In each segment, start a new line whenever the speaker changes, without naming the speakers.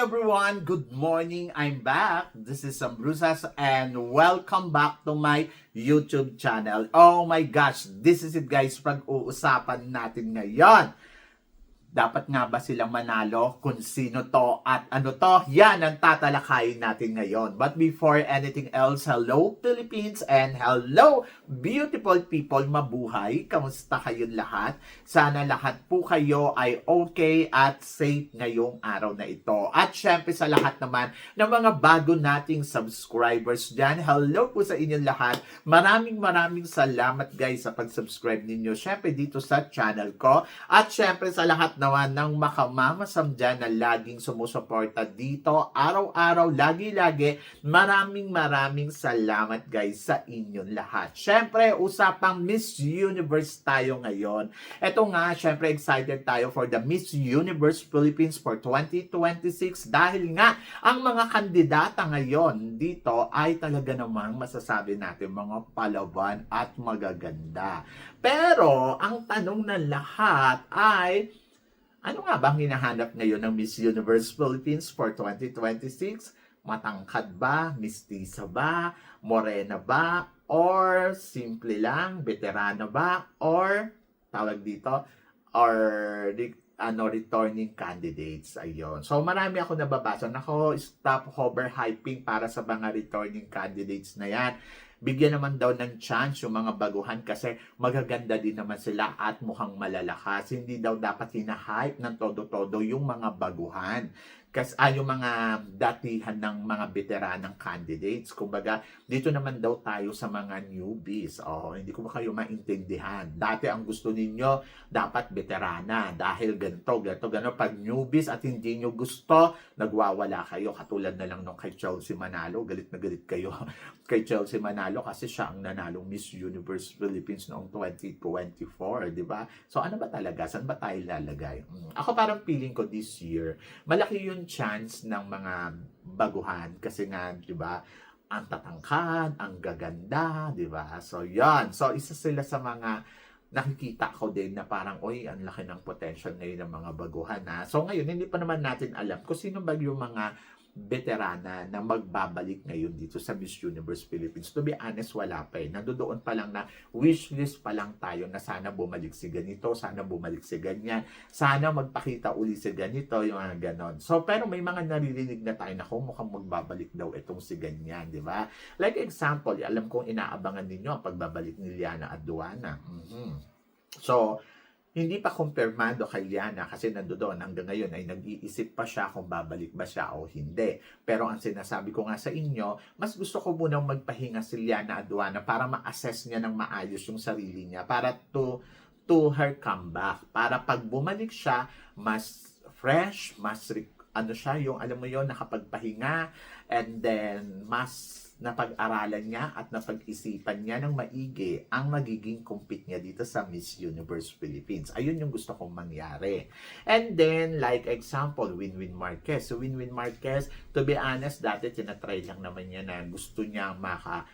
everyone! Good morning! I'm back. This is Sam Brusas and welcome back to my YouTube channel. Oh my gosh! This is it guys, pag-uusapan natin ngayon. Dapat nga ba silang manalo? Kung sino to at ano to? Yan ang tatalakayin natin ngayon. But before anything else, hello Philippines and hello beautiful people, mabuhay. Kamusta kayong lahat? Sana lahat po kayo ay okay at safe ngayong araw na ito. At syempre sa lahat naman ng mga bago nating subscribers dyan, hello po sa inyong lahat. Maraming salamat guys sa pag-subscribe ninyo. Syempre dito sa channel ko. At syempre sa lahat naman ng makamamasam dyan na laging sumusuporta dito araw-araw, lagi-lagi. Maraming salamat guys sa inyong lahat. Syempre, usapang Miss Universe tayo ngayon. Ito nga, syempre excited tayo for the Miss Universe Philippines for 2026 dahil nga ang mga kandidata ngayon dito ay talaga namang masasabi natin mga palaban at magaganda. Pero, ang tanong ng lahat ay ano nga bang hinahanap ngayon ng Miss Universe Philippines for 2026? Matangkad ba? Mistisa ba? Morena ba? Or simple lang? Veterano ba? Or tawag dito? Or returning candidates. Ayun. So marami ako nababasa. Nako, stop overhyping para sa mga returning candidates na yan. Bigyan naman daw ng chance yung mga baguhan kasi magaganda din naman sila at mukhang malalakas. Hindi daw dapat hinahype ng todo-todo yung mga baguhan. Kasi yung mga datihan ng mga veteranang candidates. Kumbaga, dito naman daw tayo sa mga newbies. Hindi ko ba kayo maintindihan? Dati ang gusto ninyo, dapat veterana. Dahil ganito. Pag newbies at hindi nyo gusto, nagwawala kayo. Katulad na lang nung kay Chelsea Manalo. Galit na galit kayo kay Chelsea Manalo kasi siya ang nanalong Miss Universe Philippines noong 2024. Diba? So ano ba talaga? Saan ba tayo lalagay? Ako parang feeling ko this year, malaki yung chance ng mga baguhan kasi nga, 'di ba? Ang tatangkad, ang gaganda, 'di ba? So 'yan. So isa sila sa mga nakikita ko din na parang oy, ang laki ng potential ngayon ng mga baguhan na. So ngayon hindi pa naman natin alam kung sino ba yung mga veterana na magbabalik ngayon dito sa Miss Universe Philippines. To be honest, wala pa eh. Nandoon pa lang na wishlist pa lang tayo na sana bumalik si ganito, sana bumalik si ganyan, sana magpakita uli si ganito, yung mga ganon. So, pero may mga naririnig na tayo na kung mukhang magbabalik daw itong si ganyan, di ba? Like example, alam kong inaabangan ninyo ang pagbabalik ni Liana Aduana. So, hindi pa kumpirmado kay Liana kasi nandoon hanggang ngayon ay nag-iisip pa siya kung babalik ba siya o hindi. Pero ang sinasabi ko nga sa inyo, mas gusto ko munang magpahinga si Liana Aduana para ma-assess niya ng maayos yung sarili niya para to her comeback. Para pag bumalik siya, mas fresh, mas siya, yung alam mo yon nakapagpahinga and then mas napag-aralan niya at napag-isipan niya ng maigi ang magiging compete niya dito sa Miss Universe Philippines. Ayun yung gusto kong mangyari. And then, like example, Winwin Marquez. So, Winwin Marquez, to be honest, dati tinatry lang naman niya na gusto niya baka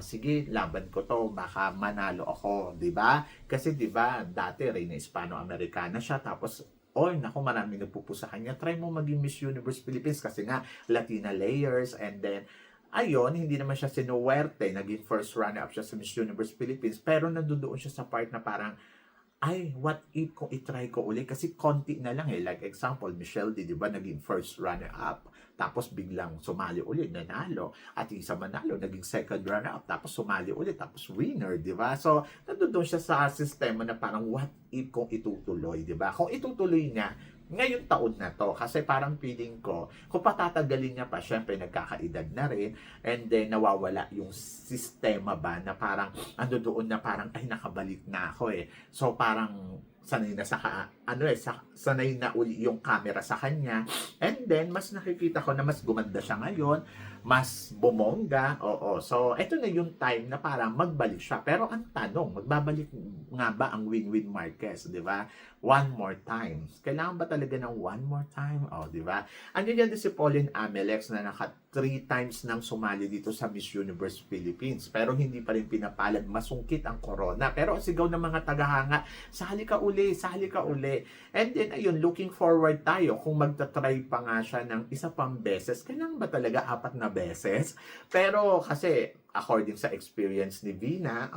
sige, laban ko to, baka manalo ako, di ba? Kasi di ba, dati Reyna Hispano-Americana siya, tapos naku, marami nagpupusa kanya. Try mo maging Miss Universe Philippines kasi nga Latina layers and then ayun, hindi naman siya sinuwerte. Naging first runner-up siya sa Miss Universe Philippines. Pero nandoon siya sa part na parang, what if kung itry ko uli? Kasi konti na lang eh. Like example, Michelle di ba, naging first runner-up. Tapos biglang sumali ulit, nanalo. At yung isa manalo, naging second runner-up. Tapos sumali ulit, tapos winner, di ba? So, nandoon siya sa sistema na parang, what if kung itutuloy, di ba? Kung itutuloy niya, ngayon taon na to kasi parang feeling ko kung patatagalin niya pa syempre nagkakaedad na rin and then nawawala yung sistema ba na parang ando doon na parang nakabalik na ako eh, so parang sanay na sanay na uli yung camera sa kanya and then mas nakikita ko na mas gumanda siya ngayon, mas bumongga, so eto na yung time na parang magbalik siya. Pero ang tanong, magbabalik nga ba ang Winwin Marquez, di ba? One more time. Kailangan ba talaga ng one more time? Di ba? Andiyan din si Pauline Amelex na 3 times nang sumali dito sa Miss Universe Philippines. Pero hindi pa rin pinapalad, masungkit ang corona. Pero ang sigaw ng mga tagahanga, sali ka uli sali ka uli. And then, ayun, looking forward tayo kung magta-try pa nga siya ng isa pang beses. Kailangan ba talaga 4 na beses? Pero kasi, according sa experience ni Vina,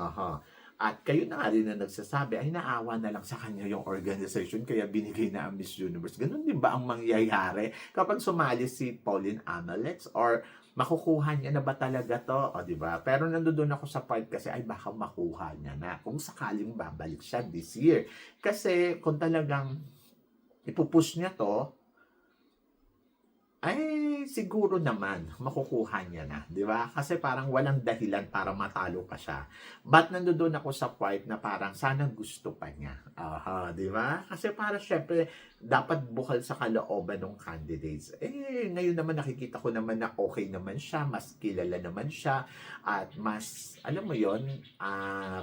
at kayo na nga rin na nagsasabi, ay naawa na lang sa kanya yung organization kaya binigay na ang Miss Universe. Ganun din ba ang mangyayari kapag sumali si Pauline Amalets? Or makukuha niya na ba talaga to? O, di ba? Pero nandoon ako sa part kasi ay baka makuha niya na kung sakaling babalik siya this year. Kasi kung talagang ipupush niya to, ay siguro naman makukuha niya na, di ba? Kasi parang walang dahilan para matalo pa siya. But nandoon ako sa part na parang sana gusto pa niya. Di ba? Kasi para syempre dapat bukal sa kalooban ng candidates. Ngayon naman nakikita ko naman na okay naman siya, mas kilala naman siya, at mas, alam mo yon,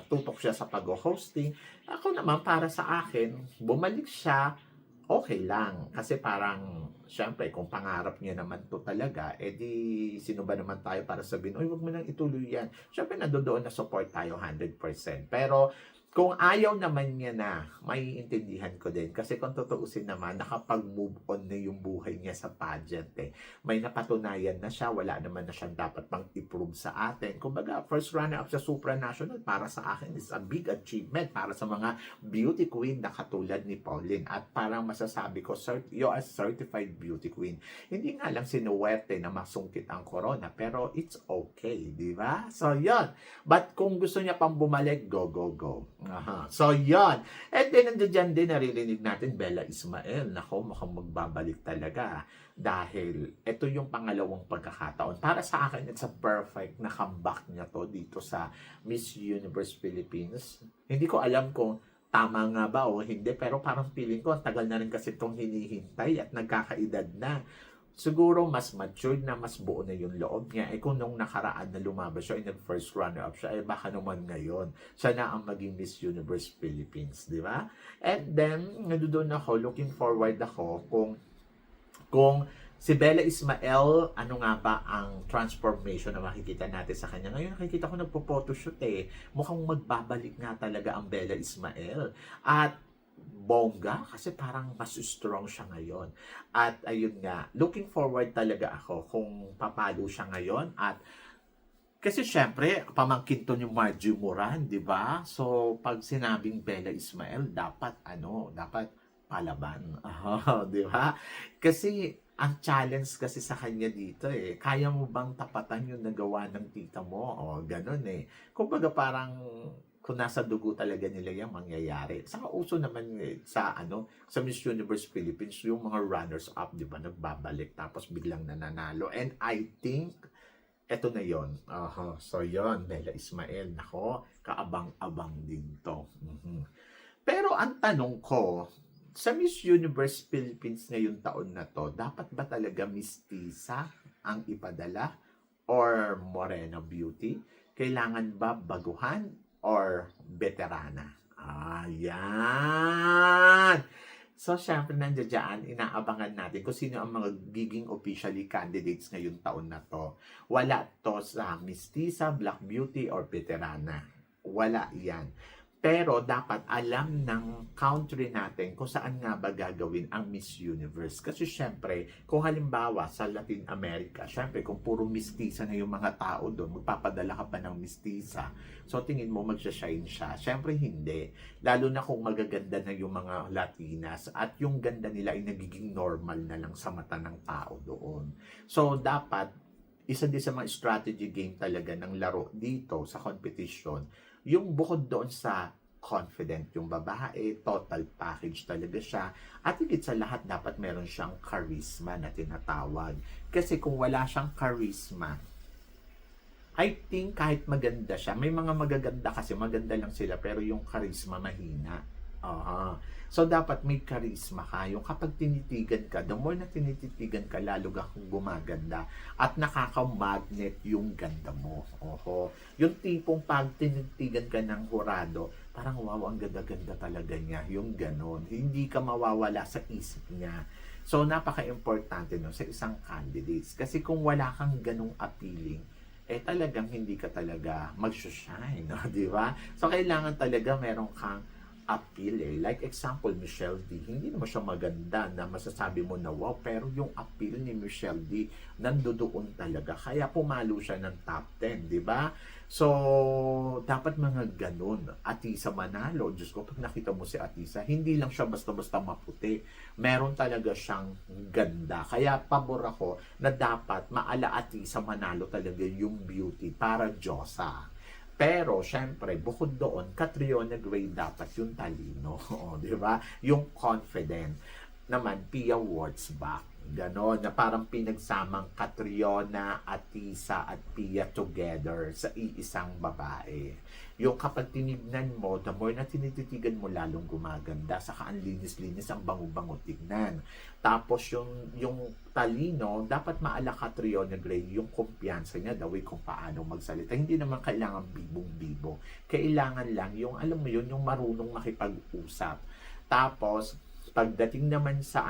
tutok siya sa pag-hosting. Ako naman, para sa akin, bumalik siya, okay lang. Kasi parang, syempre, kung pangarap niya naman to talaga, edi sino ba naman tayo para sabihin, oy, wag mo nang ituloy yan. Syempre, nandoon na support tayo 100%. Pero, kung ayaw naman niya na, maiintindihan ko din. Kasi kung tutuusin naman, nakapag-move on na yung buhay niya sa pageant eh. May napatunayan na siya, wala naman na siyang dapat pang i-prove sa atin. Kumbaga, first runner-up sa supranational, para sa akin is a big achievement para sa mga beauty queen na katulad ni Pauline. At parang masasabi ko, you are certified beauty queen. Hindi nga lang sinuwerte na masungkit ang corona, pero it's okay, di ba? So, yon. But kung gusto niya pang bumalik, go, go, go. So, yon. And then, nandiyan din, naririnig natin, Bella Ismael. Nako, mukhang magbabalik talaga. Dahil, ito yung pangalawang pagkakataon. Para sa akin, it's a perfect na comeback niya to dito sa Miss Universe Philippines. Hindi ko alam kung tama nga ba o hindi, pero parang feeling ko, ang tagal na rin kasi itong hinihintay at nagkakaedad na. Siguro mas matured na, mas buo na yung loob niya. Kung nung nakaraan na lumabas siya, nag-first runner-up siya, baka naman ngayon, siya na ang maging Miss Universe Philippines, di ba? And then, nandoon ako, looking forward ako kung si Bella Ismael, ano nga ba ang transformation na makikita natin sa kanya? Ngayon, nakikita ko nagpo-photoshoot eh. Mukhang magbabalik nga talaga ang Bella Ismael. At bongga kasi parang mas strong siya ngayon. At ayun nga, looking forward talaga ako kung papalo siya ngayon. At kasi syempre, pamangkin to yung Margie Moran, di ba? So, pag sinabing Bella Ismael, dapat palaban. Di ba? Kasi ang challenge kasi sa kanya dito eh, kaya mo bang tapatan yung nagawa ng tita mo? O, ganun eh. Kumbaga parang kung nasa dugo talaga nila yung mangyayari. Saka uso naman sa sa Miss Universe Philippines, yung mga runners up, di ba, nagbabalik tapos biglang nananalo. And I think eto na yon. So yon, Bella Ismael, nako, kaabang-abang din to. Pero ang tanong ko, sa Miss Universe Philippines ngayong taon na to, dapat ba talaga mistisa ang ipadala or morena beauty? Kailangan ba baguhan or veterana? Yan! So, syempre, nandiyan, inaabangan natin kung sino ang mga giging officially candidates ngayong taon na to. Wala to sa mistisa, black beauty, or veterana. Wala yan. Pero dapat alam ng country natin kung saan nga ba gagawin ang Miss Universe. Kasi syempre, kung halimbawa sa Latin America, syempre kung puro mistisa na yung mga tao doon, magpapadala ka pa ng mistisa. So tingin mo magsha-shine siya? Syempre hindi. Lalo na kung magaganda na yung mga Latinas at yung ganda nila ay nagiging normal na lang sa mata ng tao doon. So dapat, isa din sa mga strategy game talaga ng laro dito sa competition, yung bukod doon sa confident yung babae, total package talaga siya. At higit sa lahat, dapat meron siyang charisma na tinatawag. Kasi kung wala siyang charisma, I think kahit maganda siya, may mga magaganda kasi maganda lang sila, pero yung charisma mahina. So, dapat may charisma ka. Yung kapag tinitigan ka, the more na tinititigan ka, lalo kang gumaganda. At nakaka-magnet yung ganda mo. Yung tipong pag tinitigan ka ng hurado, parang wow, ang ganda-ganda talaga niya. Yung ganon. Hindi ka mawawala sa isip niya. So, napaka-importante no, sa isang candidates. Kasi kung wala kang ganong appealing, talagang hindi ka talaga mag-shine, no? Di ba? So, kailangan talaga meron kang appeal eh. Like example, Michelle D. Hindi naman siya maganda na masasabi mo na wow, pero yung appeal ni Michelle D nandoon talaga. Kaya pumalo siya ng top 10, di ba? So, dapat mga ganun. Atisa Manalo, Diyos ko, pag nakita mo si Atisa, hindi lang siya basta-basta maputi. Meron talaga siyang ganda. Kaya pabor ako na dapat maala Atisa Manalo talaga yung beauty para Diyosa. Pero, syempre, bukod doon, Catriona Gray dapat yung talino. Di ba? Yung confident. Naman, Pia Wurtzbach. Ganon, na parang pinagsamang Catriona, Atisa, at Pia together sa iisang babae. Yung kapag tinignan mo, the more na tinititigan mo, lalong gumaganda. Saka ang linis-linis, ang bango-bango tignan. Tapos yung talino, dapat maala Catriona Gray yung kumpiyansa niya, the way kung paano magsalita. Hindi naman kailangan bibong-bibo. Kailangan lang yung, alam mo yun, yung marunong makipag-usap. Tapos, pagdating naman sa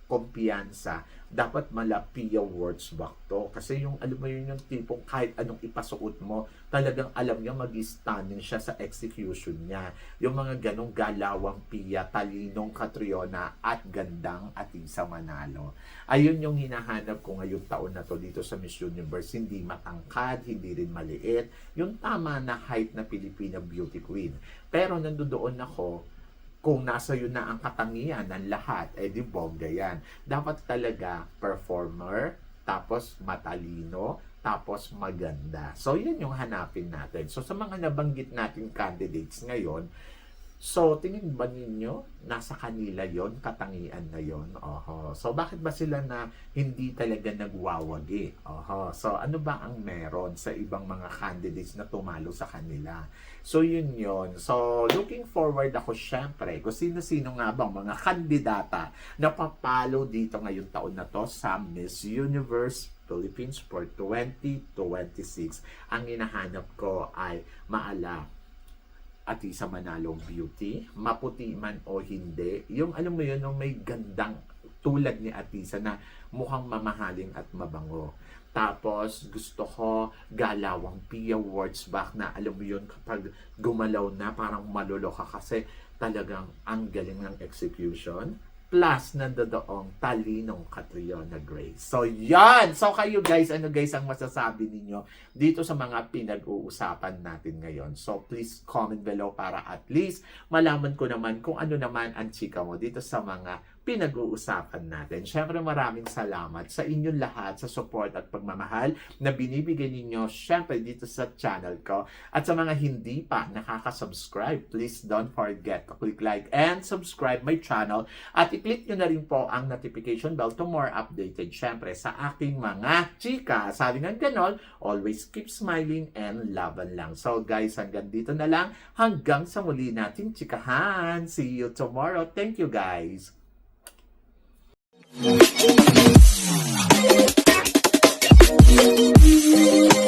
kumpiyansa, dapat mala Pia Wurtzbach to. Kasi yung, alam mo yun, yung tipong kahit anong ipasuot mo, talagang alam niya mag-stunning siya sa execution niya. Yung mga ganong galawang Pia, talinong Catriona, at gandang Atisa Manalo. Ayun yung hinahanap ko ngayong taon na to dito sa Miss Universe. Hindi matangkad, hindi rin maliit. Yung tama na height na Filipina Beauty Queen. Pero nandoon ako, kung nasa yun na ang katangian ng lahat, di bongga yan. Dapat talaga performer, tapos matalino, tapos maganda. So, yun yung hanapin natin. So, sa mga nabanggit nating candidates ngayon, so, tingin ba ninyo, nasa kanila yon, katangian na yon? So, bakit ba sila na hindi talaga nagwawagi? So, ano ba ang meron sa ibang mga candidates na tumalo sa kanila? So, yun yun. So, looking forward ako syempre kung sino-sino nga bang mga kandidata na papalo dito ngayong taon na to sa Miss Universe Philippines for 2026. Ang hinahanap ko ay maala Atisa Manalo beauty, maputi man o hindi. Yung alam mo yun, yung may gandang tulad ni Atisa na mukhang mamahaling at mabango. Tapos, gusto ko galawang Pia Wurtzbach na alam mo yun, kapag gumalaw na, parang maluloka kasi talagang ang galing ng execution. Plus, nandoong talinong Catriona Gray. So, yan! So, kayo guys, ano guys ang masasabi ninyo dito sa mga pinag-uusapan natin ngayon? So, please comment below para at least malaman ko naman kung ano naman ang chika mo dito sa mga pinag-uusapan natin. Syempre, maraming salamat sa inyong lahat sa support at pagmamahal na binibigay ninyo syempre dito sa channel ko. At sa mga hindi pa nakaka-subscribe, please don't forget to click like and subscribe my channel at i-click nyo na rin po ang notification bell to more updated syempre sa aking mga chika. Sabi nga ganon, always keep smiling and laban lang. So guys, hanggang dito na lang. Hanggang sa muli nating chikahan. See you tomorrow. Thank you guys. Thank you.